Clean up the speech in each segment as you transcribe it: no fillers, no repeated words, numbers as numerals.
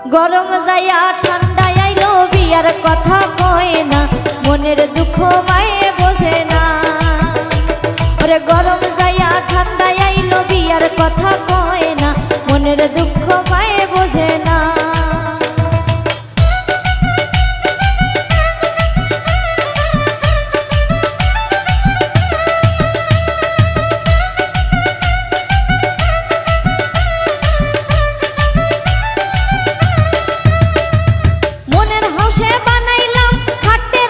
গরম যাইয়া ঠান্ডা আইলো বিয়ার কথা কয় না, মনের দুঃখ মায়ে বোঝে না। ওরে গরম যাইয়া ঠান্ডা আইলো বিয়ার কথা কয় না, মনের দুঃখ মায়ে বোঝে না। মনের হাউসে বানাইলাম খাটে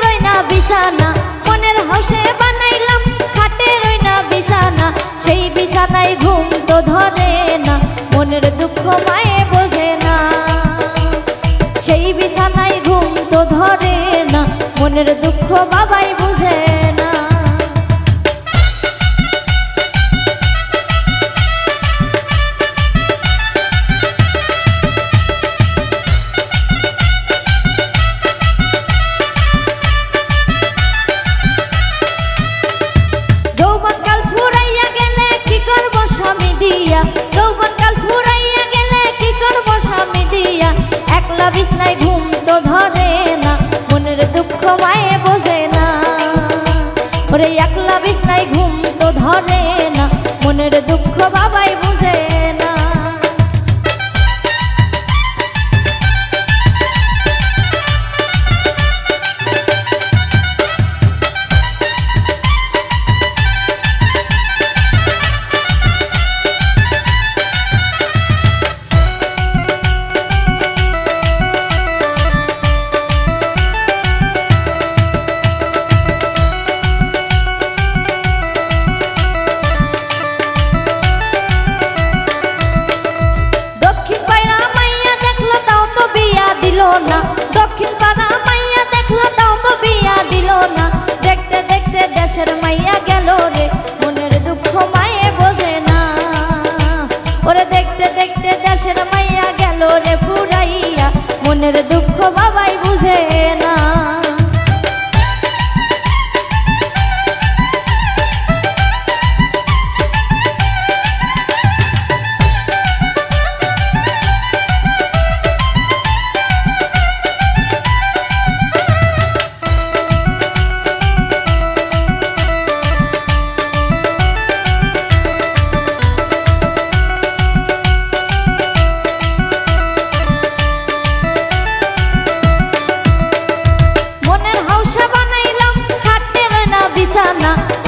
রই না বিছানা, সেই বিছানায় ঘুম তো ধরে না, মনের দুঃখ মায়ে বোঝে না। সেই বিছানায় ঘুম তো ধরে না, মনের দুঃখ বাবাই বুঝে না। যৌবনকাল ফুরাইয়া গেলে কি করব স্বামী দিয়া, একলা বিছনায় ঘুম তো ধরে না, মনের দুঃখ মায়ে বোঝে না। ওরে একলা বিছনায় ঘুম তো ধরে না, মনের দুঃখ বাবাই বুঝে না। দক্ষিণ পাড়া মাইয়া দেখলো তাও তো বিয়া দিল না, দেখতে দেখতে দেশের মাইয়া গেল রে, মনের দুঃখ মায়ে বোঝে না। ওরে দেখতে দেখতে দেশের মাইয়া গেল রে ফুরাইয়া, মনের দুঃখ বাবাই বুঝে না।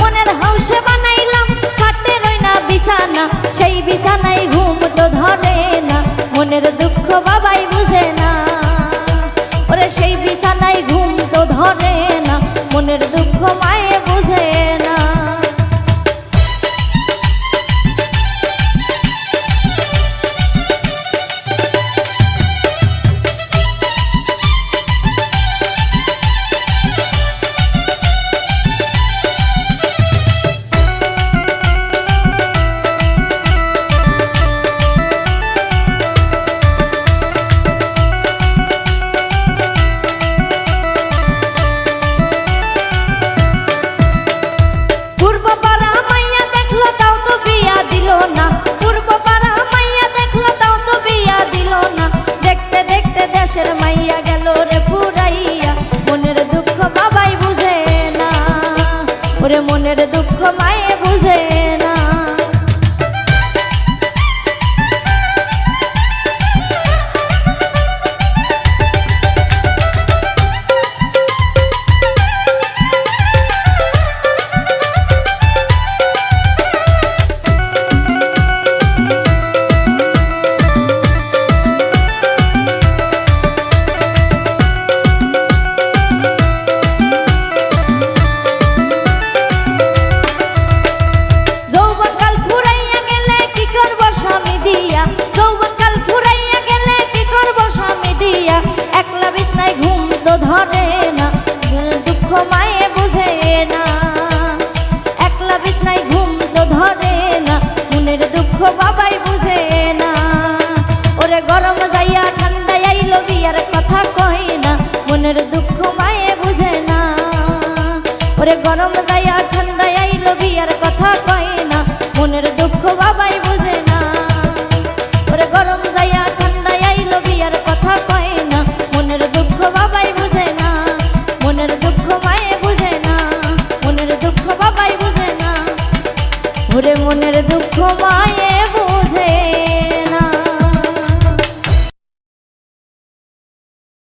মনের হাউসে বানাইলাম খাটে রই না বিছানা, সেই বিছানায় ঘুম তো ধরে না, মনের দুঃখ বাবাই বুঝে না। ওরে সেই বিছানায় ঘুম তো ধরে না, মনের দুঃখ মায়ে বুঝে না। দেশের মাইয়া গেল রে ফুরাইয়া, মনের দুঃখ বাবাই বুঝে না। ওরে মনের দুঃখ মায়ে বুঝে না। ধরে না, দুঃখ মায়ে বুঝে না। একলা বিছনায় ঘুম তো ধরে না, মনের দুঃখ বাবাই বুঝে না। ওরে গরম যাইয়া ঠান্ডা আইলো বিয়ার কথা কয় না, মনের দুঃখ মায়ে বুঝে না। ওরে গরম যাইয়া ঠান্ডা আইলো বিয়ার